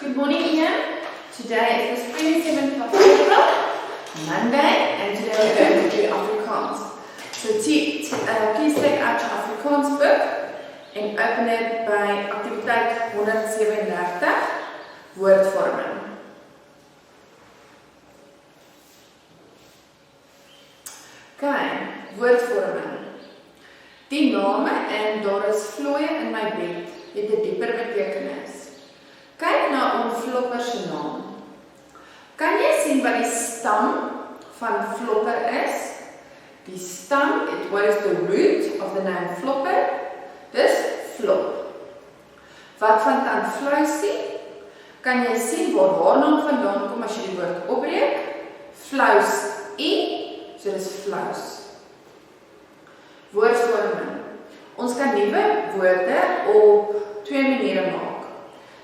Good morning, Ian. Today is the 27th of April, Monday, and today we're going to do Afrikaans. So please take out your Afrikaans book and open it by activiteit 137, woordvorming. Okay, woordvorming. Die name en daar is vloeie in my bed het 'n dieper betekenis. Kyk na Flopper se naam. Kan jy sien wat die stam van Flopper is? Die stam, what is the root of the name Flopper? Dis flop. Wat van tant Flousie? Kan jy sien waar haar naam vandaan kom as jy die woord opbreek? Flous-ie, so dis flous. Woordvorming. Ons kan nuwe woorde op twee maniere maak.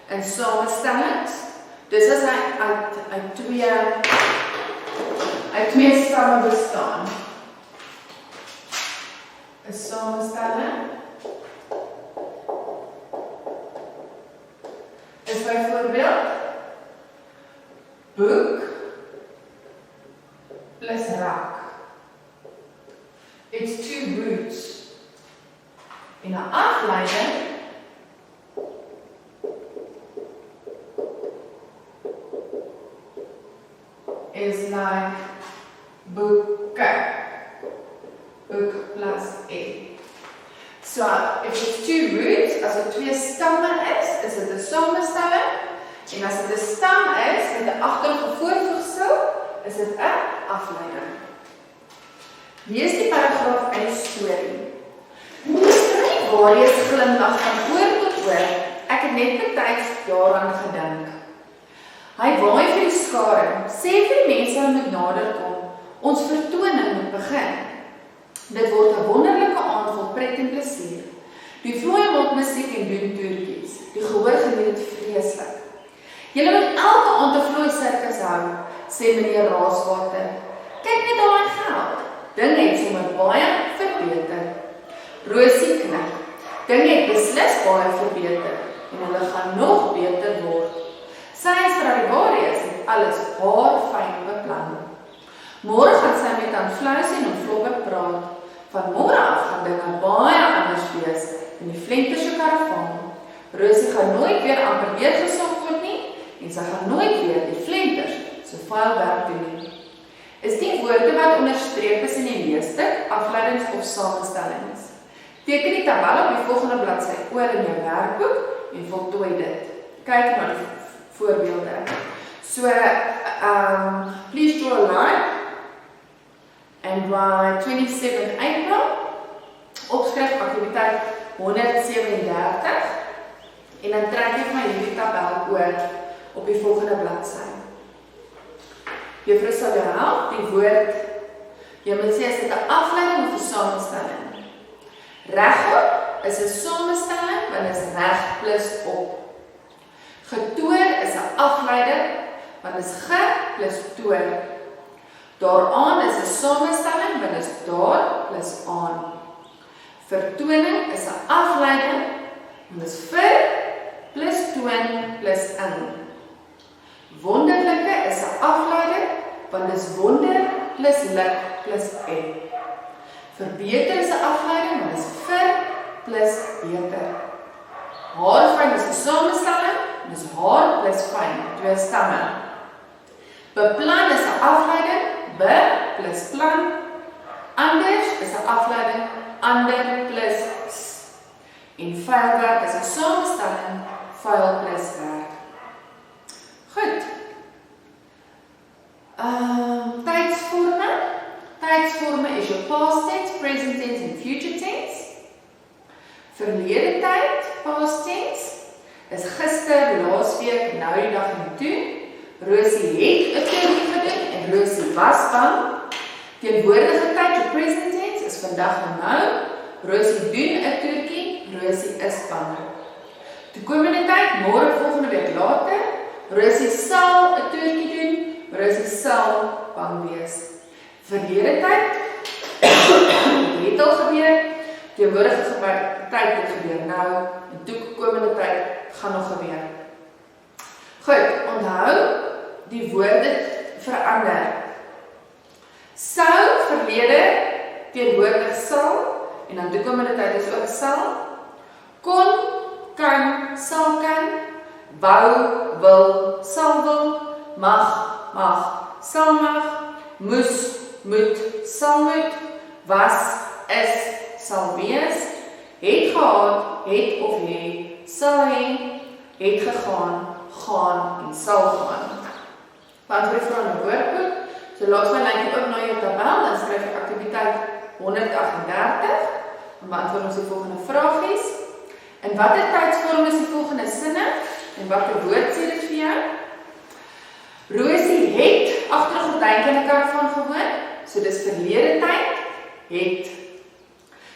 In samestellings, dus as hy uit twee stamme bestaan. 'n Samestelling is byvoorbeeld boek plus rak. It's two roots. In 'n afleiding is like boeke. Boek plus e. So, if it's two roots, as dit twee stamme is dit 'n samestelling. En as dit 'n stam is met 'n agterlike voorvoegsel, is dit 'n afleiding. Lees die paragraaf in die storie. Waar jy glimlag van oor tot oor, ek het net betyds daaraan gedink. Hy waai vir die skare, sê vir die mense hulle moet nader kom, ons vertoning moet begin. Dit word 'n wonderlike aand vol pret en plesier. Die vloei maak musiek en doen toertjies. Die gehoor geniet dit vreeslik. Julle moet elke aand 'n vloei sirkus hou, sê meneer Raaswater. Kyk net al daai geld. Ding het sommer baie verbeter. Rosie knik. Ding het beslis baie verbeter en hulle gaan nog beter word. Sy en Stradivarius het alles haarfyn beplan. Môre gaan sy met aan Flousie en Flopper praat. Van môre af gaan dinge baie anders wees in die Flenter se karavaan. Rosie gaan nooit weer amper weer gesog word nie en sy gaan nooit weer die Flenters so vuil werk doen nie. Is die woorde wat onderstreep is in die leesstuk, afleidings of samestellings. Teken die tabel op die volgende bladsy oor in jou werkboek en voltooi dit. Kyk na die voorbeelde. So, please draw a line and by 27 April, opskryf aktiwiteit 137 en dan trek ek my hierdie tabel oor op die volgende bladsy. Juffrou sal jou help, die woord, jy moet sê, is dit 'n afleiding of 'n samestelling? Regop is 'n samestelling, want is reg plus op. Getoor is 'n afleider, want is ge plus toor. Daaraan is 'n samestelling, want is daar plus aan. Vertoning is 'n afleiding, want is vir plus toon plus in. Wonderlike is 'n afleider, want is wonder plus lik plus en. Verbeter is 'n afleiding, want is vir plus beter. Haarfyn is 'n samestelling, dis haar plus fyn, twee stamme. Beplan is 'n afleiding, be plus plan. Anders is 'n afleiding, ander plus s. En vuilwerk is 'n samestelling, vuil plus werk. Goed. Tydsvorme. Tydsvorme is jou past tense, present tense en future tense. Verlede tyd, past tense, is gister, laasweek, nou die dag en toe. Rosie het 'n toertjie gedoen en Rosie was bang. Teenwoordige tyd, jou present tense, is vandag en nou. Rosie doen 'n toertjie, Rosie is bang. Toekomende tyd, môre volgende week later. Rosie sal 'n toertjie doen, Rosie sal bang wees. Verlede tyd, het al gebeur, teenwoordige tyd het gebeur nou, en toekomende tyd gaan nog gebeur. Goed, onthou, die woorde verander. Sou, verlede, teenwoordig sal, en dan toekomende tyd is ook sal. Kon, kan, sal kan, wou, wil, sal wil, mag, sal mag, moes, moet, sal moet, was, is, sal wees, het gehad, het of he, sal he, het gegaan, gaan en sal gaan. Beantwoord die vraag in die woordboek. So laat my lyn ook na jou tabel, dan skryf jy aktiwiteit 138, en beantwoord ons die volgende vraagies. In watter tydsvorm is die volgende sinne, en watter woord sê dit vir jou? Rosie het agter 'n gordyn in 'n karavan gewoon, so dis verlede tyd, het.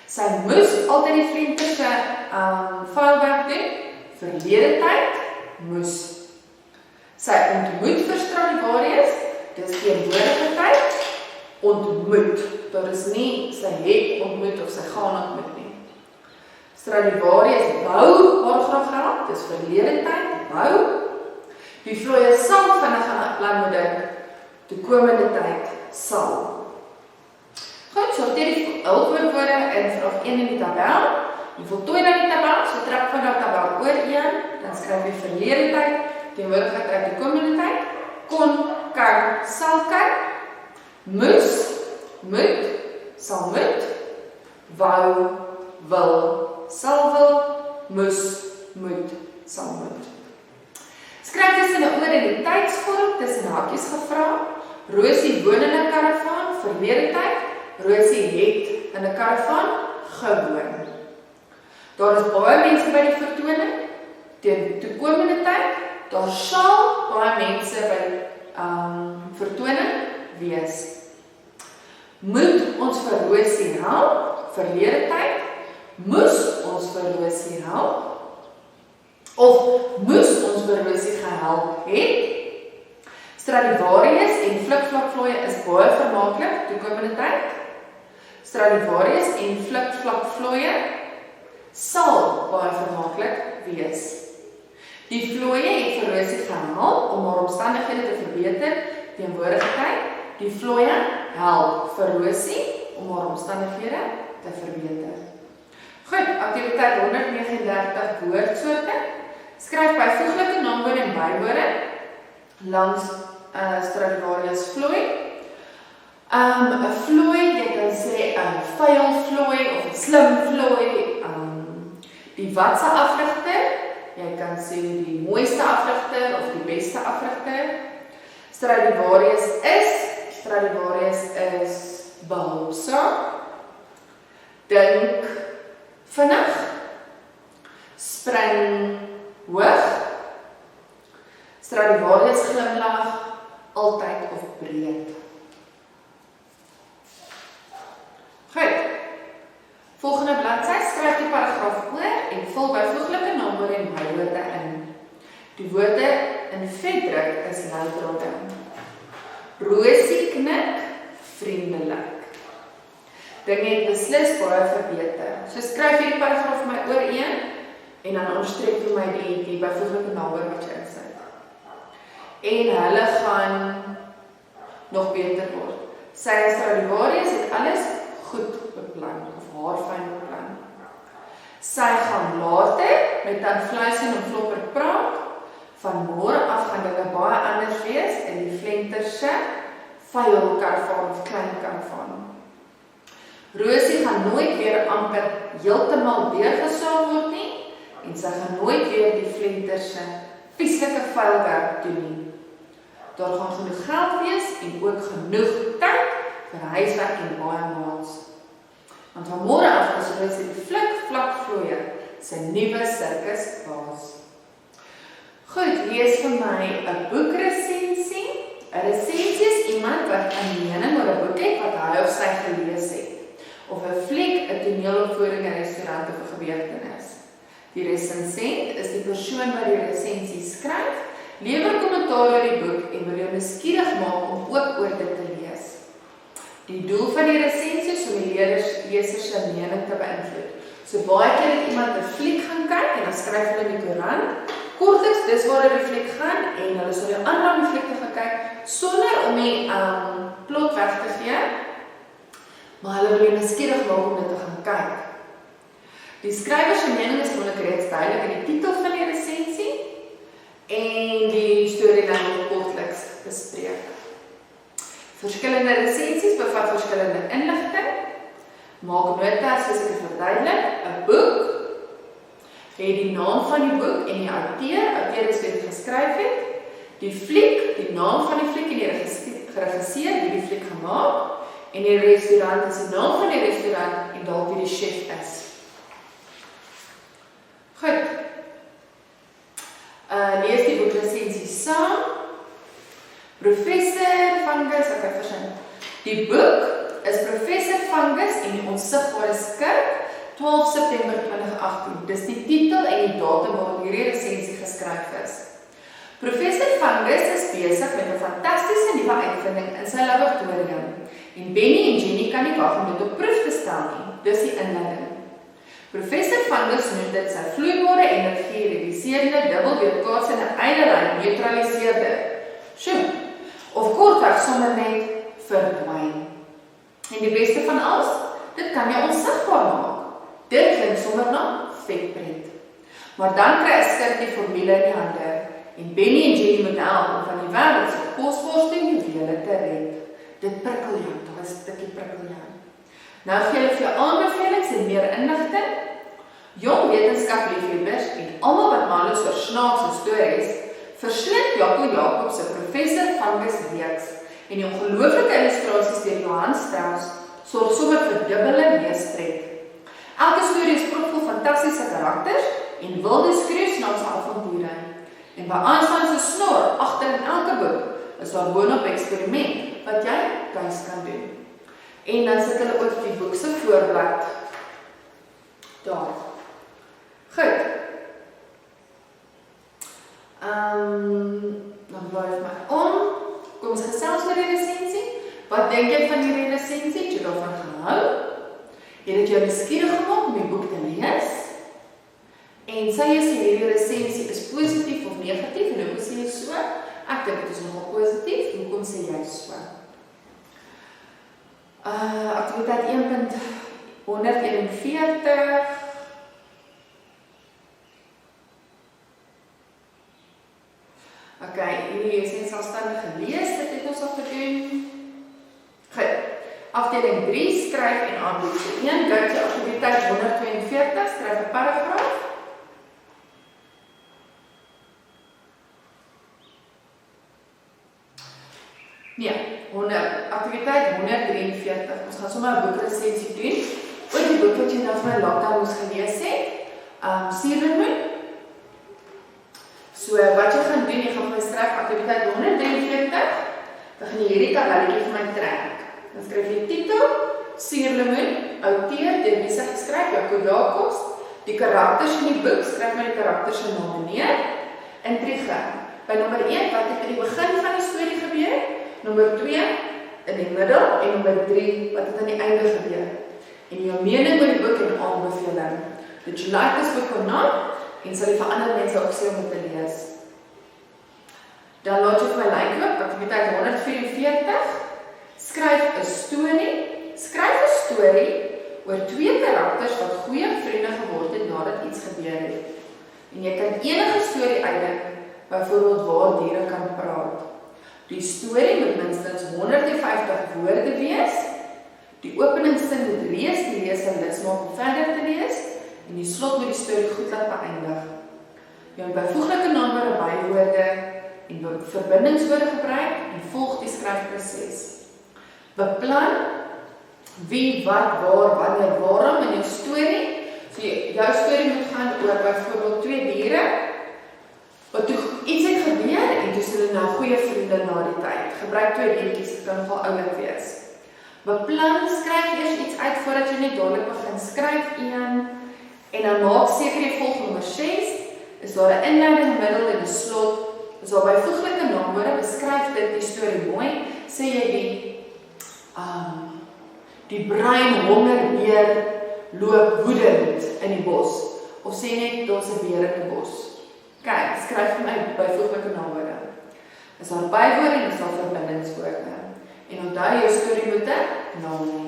Sy moes altyd die vlenter se vuilwerk doen, verlede tyd, moes. Sy ontmoet vir Stradivarius, dis teenwoordige tyd, ontmoet. Daar is nie sy het ontmoet of sy gaan ontmoet nie. Stradivarius wou haar graag gehad, dis verlede tyd, wou. Die vlooier sal vinnig aan 'n plan moet dink, toekomende tyd, sal. Goed, sorteer die hulpwoorde in vraag 1 in die tabel. Jy voltooi dan die tabel, so trek van die tabel oor 1, dan skryf jy verlede tyd, teenwoordige tyd, toekomende tyd, kon, kan, sal kan, moes, moet, sal moet, wou, wil, sal wil, moes, moet, sal moet. Skryf tussen 'n oor in die tydsvorm, tussen hakies gevra. Rosie woon in 'n karavaan, verlede tyd. Rosie het in 'n karavaan gewoon. Daar is baie mense by die vertoning, teen toekomende tyd. Daar sal baie mense by vertoning wees. Moet ons vir Rosie help, verlede tyd. Moes ons vir Rosie help, of moes ons vir Rosie gehelp het. Stradivarius en flikvlakvlooie is baie vermaaklik, toekomende tyd. Stradivarius en flikvlakvlooie sal baie vermaaklik wees. Die vlooie het vir Rosie gehelp om haar omstandighede te verbeter, teenwoordige tyd. Die vlooie help vir Rosie om haar omstandighede te verbeter. Goed, aktiwiteit 139 woordsoorte. Skryf byvoeglike naamwoorde en bywoorde langs Stradivarius vlooi. 'n Vlooi, jy kan sê 'n vuil vlooi of 'n slim vlooi. Die watse afrigter, jy kan sê die mooiste afrigter of die beste afrigter. Stradivarius is behulpsaam. Dink vinnig, spring hoog. Stradivarius glimlag altyd of breed. Goed. Volgende bladsy, skryf die paragraaf oor en vul byvoeglike naamwoorde en bywoorde in. Die woorde in vetdruk is leidrade. Rosie knik vriendelik. Dinge het beslis baie verbeter. So skryf hierdie paragraaf vir my oor 1 en dan onderstreep vir my die byvoeglike naamwoord wat jy insit. En hulle gaan nog beter word. Sy Stradivarius het alles goed beplan of haar fyn beplan. Sy gaan later met Tant Fluis en Flopper praat. Van môre af gaan dinge baie anders wees in die Vlenter se vuil karavaan of klein karavaan. Rosie gaan nooit weer amper heeltemal deurgesaag word nie en sy gaan nooit weer die Vlenter se vieslike vuilwerk doen nie. Daar gaan genoeg geld wees en ook genoeg tyd vir huiswerk en baie maats. Want van môre af is Rosie die flikvlakvlooie sy nuwe sirkusbaas. Goed, lees vir my 'n boekresensie. 'n Resensie is iemand wat 'n mening oor 'n boek het wat hy of sy gelees het. Of 'n fliek, 'n toneelopvoering, 'n restaurant of 'n gebeurtenis. Die resensent is die persoon wat die resensie skryf, lewer kommentaar oor die boek en wil jou nuuskierig maak om ook oor dit te lees. Die doel van die resensie is om die leser se mening te beïnvloed. So baie keer het iemand 'n fliek gaan kyk en dan skryf hulle in die koerant, Kortliks, dis waar die fliek gaan, en hulle sal jou aanraak die fliek te gaan kyk, sonder om die plot weg te gee, maar hulle wil jou nuuskierig maak om dit te gaan kyk. Die skrywer se mening is gewoonlik reeds duidelik in die titel van die resensie, en die storielyn word kortliks bespreek. Verskillende resensies bevat verskillende inligting. Maak notas soos ek het verduidelik. 'n Boek het die naam van die boek en die outeur is wie dit geskryf het. Die fliek, die naam van die fliek en die geregisseur wie die fliek gemaak. En die restaurant is die naam van die restaurant en dalk wie die chef is. Goed. Lees die boekresensie saam. Professor Fungus, ek het versin. Die boek is Professor Fungus en die onsigbare skurk, 12 September 2018. Dis die titel en die datum waarop hierdie resensie geskryf is. Professor Fungus is besig met 'n fantastiese nuwe uitvinding in sy laboratorium. En Benny en Jenny kan nie wag om dit op proef te stel nie. Dis die inleiding. Professor Fungus noem dit sy vloeibare energie reduserende dubbelweerkaatsende eiderlyn neutraliseerder. Sjoe, of kortweg sommer net verdwyn. En die beste van alles, dit kan jou onsigbaar maak. Dit klink sommer na vetpret. Maar dan kry 'n skurk die formule in die hande. En Benny en Jenny moet help om van die wêreld se kosbaarste juwele te red. Dit prikkel jou, daar is 'n stukkie prikkel jou. Nou gee hulle vir jou aanbevelings en meer inligting. Jong wetenskapsliefhebbers en almal wat mal is oor snaakse stories, verslind Jaco Jacobs se Professor Fungus reeks en die ongelooflike illustrasies deur Johan Strauss sorg sommer vir dubbele leespret. Elke storie is propvol fantastiese karakters en wilde skreeusnaamse avonture. En by Einstein se snor agter in elke boek is daar boonop 'n eksperiment wat jy tuis kan doen. En dan sit hulle ook die boek se voorblad daar. Goed. Dan blaai ek my om. Kom ons gesels oor die resensie. Wat dink jy van hierdie resensie? Het jy daarvan gehou? Het dit jou nuuskierig gemaak om die boek te lees? En sê jy sê hierdie resensie is positief of negatief? En hoekom sê jy so? Ek dink dit is nogal positief. Hoekom sê jy so? Aktiwiteit 1.141. Okay, hierdie is net selfstandig gelees, dit het ons al gedoen. Goed, afdeling 3, skryf en aanbied. So 1, go to aktiwiteit 142, skryf 'n paragraaf. Nee, aktiwiteit 143, ons gaan sommer 'n boekresensie doen, oor die boek wat jy nou vir my lockdown moes gelees het, Sierlemoen. So, wat jy gaan doen, jy gaan vir my skryf aktiwiteit 143, dan gaan jy hierdie tabelletjie vir my trek. Dan skryf jy titel, Sierlemoen, outeur, deur wie sy geskryf, Jaco Jacobs, die karakters in die boek, skryf my die karakters se name neer, intrige. By nommer 1, wat het in die begin van die storie gebeur, nommer 2, in die middel, en nommer 3, wat het aan die einde gebeur. En jou mening oor die boek en aanbeveling. Did you like this book or not? En sal jy vir ander mense ook sê om te lees. Dan laat jy vir my like ook, aktiwiteit 144, skryf 'n storie. Skryf 'n storie oor 2 karakters wat goeie vriende geword het nadat iets gebeur het. En jy kan enige storie uitdink, byvoorbeeld waar diere kan praat. Die storie moet minstens 150 woorde wees. Die openingssin moet reeds die leser lus maak om verder te lees. En die slot moet die storie goed laat beëindig. Jou byvoeglike name, bywoorde en verbindingswoorde gebruik en volg die skryfproses. Beplan wie, wat, waar, wanneer, waarom in jou storie. So jou storie moet gaan oor byvoorbeeld 2 diere wat toe iets het gebeur en toe is hulle nou goeie vriende na die tyd. Gebruik 2 diertjies, dit kan wel oulik wees. Beplan, skryf eers iets uit voordat jy net dadelik begin skryf 1. En dan maak seker jy volg nommer 6, is daar 'n inleiding, middel en 'n slot, is daar byvoeglike naamwoorde, beskryf dit die storie mooi, sê jy die bruin hongerbeer loop woedend in die bos, of sê net daar's 'n beer in die bos. Kijk, skryf vir my byvoeglike naamwoorde. Is daar bywoorde en is daar verbindingswoorde. En onthou jou storie moet 'n naam hê.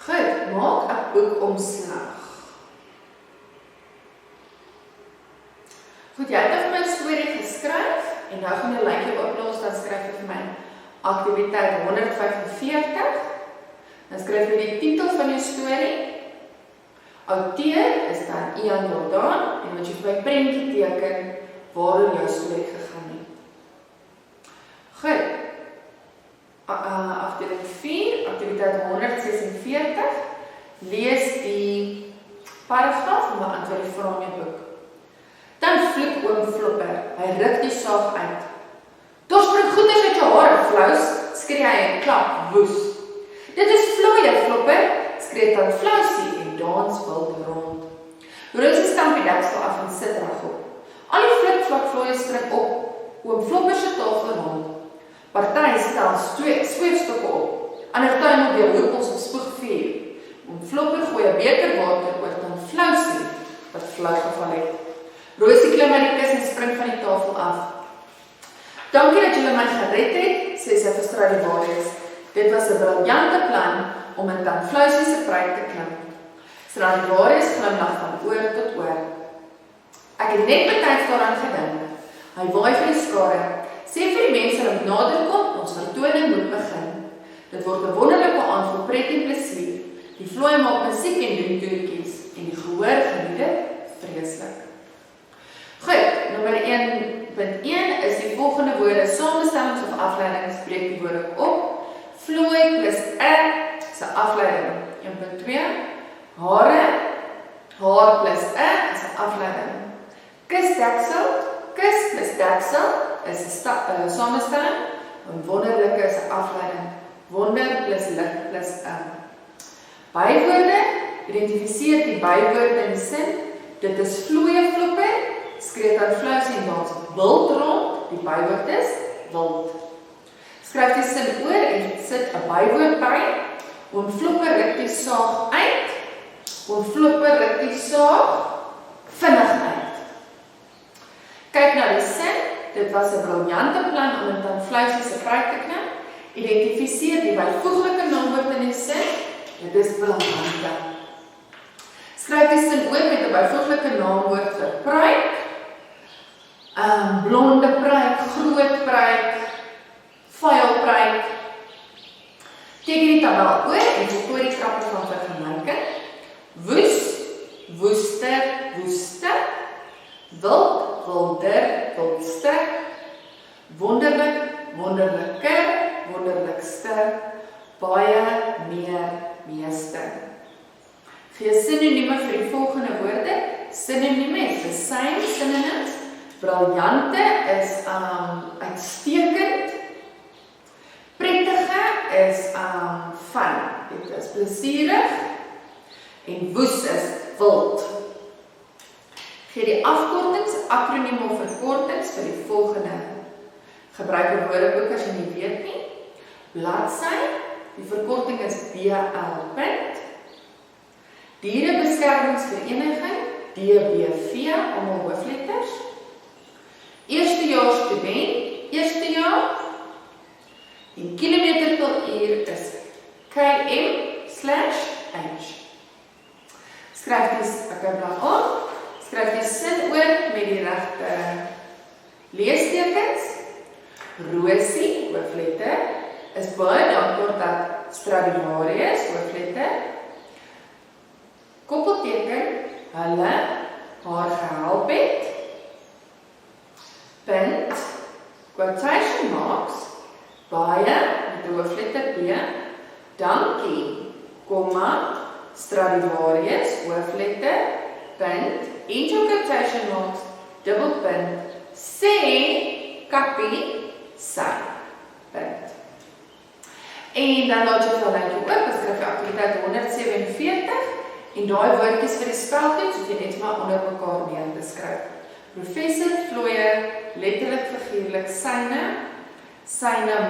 Goed, maak 'n boekomslag. Goed, jy het vir my 'n storie geskryf en nou gaan jy 'n lyntjie oplos, dan skryf jy vir my aktiwiteit 145. Dan skryf jy die titel van jou storie. Auteur is dan Ian Jordan en moet jy vir my prentjie teken waaroor jou storie gegaan het. Goed. Afdeling 4, aktiwiteit 146. Lees die paragraaf en beantwoord die vrae in jou boek. Dan vloek oom Flopper. Hy ruk die saag uit. Daar spring goeders uit jou hare, Flous, skree hy en klap woes. Dit is vloeie, Flopper, skree dan Flousie en dans wild rond. Rosie stamp die deksel af en sit regop. Al die flikvlak vloeie spring op. Oom Flopper se tafel rond. Party stel sweefstukke op. Ander tuin op die hoepels of spoegvuur. Oom Flopper gooi 'n beker water oor dan Flousie wat flou geval het. Rosie klim uit die kus en spring van die tafel af. Dankie dat julle my gered het, sê sy vir Stradivarius. Dit was 'n briljante plan om in dan Flousie se pruik te klim. Stradivarius glimlag van oor tot oor. Ek het net betyds daaraan gedink. Hy waai vir die skare. Sê vir die mense dat nader kom, ons vertoning moet begin. Dit word 'n wonderlike aand vol pret en plesier. Die vloei maak musiek en doen toertjies en die gehoor geniet dit vreeslik. Goed, nommer 1.1 is die volgende woorde samestellings of afleidings, breek die woorde op. Vloei plus is 'n afleiding. 1.2 hare, haar plus is 'n afleiding. Kusdeksel, kus plus deksel is 'n samestelling. En wonderlike is 'n afleiding. Wonder plus lig plus bywoorde, identifiseer die bywoorde in die sin. Dit is vloeie Flopper, skree dan Flousie en dans wild rond, die bywoord is wild. Skryf die sin oor en sit 'n bywoord by. Oom Flopper ruk die saag uit. Oom Flopper ruk die saag vinnig uit. Kyk na die sin. Dit was 'n briljante plan om in dan Flousie se pruik te knip. Identifiseer die byvoeglike naamwoord in die sin. Dit is briljante. Skryf die sin oor met 'n byvoeglike naamwoord vir pruik. Blonde pruik, groot pruik, vuil pruik. Teken die tabel oor en voltooi die krappe van vergelyking. Woes, woester, woeste. Wild, wilder, wildste. Wonderlik, wonderliker, wonderlikste. Baie, meer, meeste. Gee sinonieme vir die volgende woorde. Sinonieme is the same synonyms. Briljante is uitstekend. Prettige is fun. Dit is plesierig. En woes is wild. Gee die afkortings, akroniem of verkortings vir die volgende. Gebruik 'n woordeboek as jy nie weet nie. Bladsy, die verkorting is BL. Dierebeskermingsvereniging, DBV, almal hoofletters. Eerstejaars student, eerste jaar. En kilometer per uur is km/h. Skryf die blad op. Skryf die sin oor met die regte leestekens. Rosie, hoofletter, is baie dankbaar dat Stradivarius, hoofletter, koppelteken, hulle, haar gehelp het. Punt, quotation marks, baie, met die hoofletter B, dankie, komma, Stradivarius, hoofletter, punt, into quotation marks, dubbelpunt, sê, kappie, sy, punt. En dan laat jy vir lyntjie oop, skryf jy aktiwiteit 147, en daai woordjies vir die speltoets, hoef jy net maar onder mekaar neer te skryf. Professor vloeie, letterlik figuurlik, syne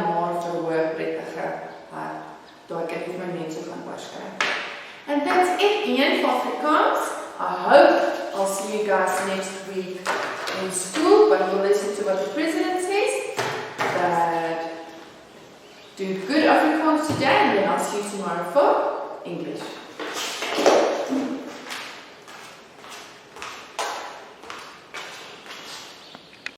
maar verhoog, prettige hart. Daai kan jy my net so gaan oorskryf. And that's it, Ian, for Afrikaans. I hope I'll see see you guys next week in school, but we'll listen to what the president says. But do good Afrikaans today, and then I'll see you tomorrow for English.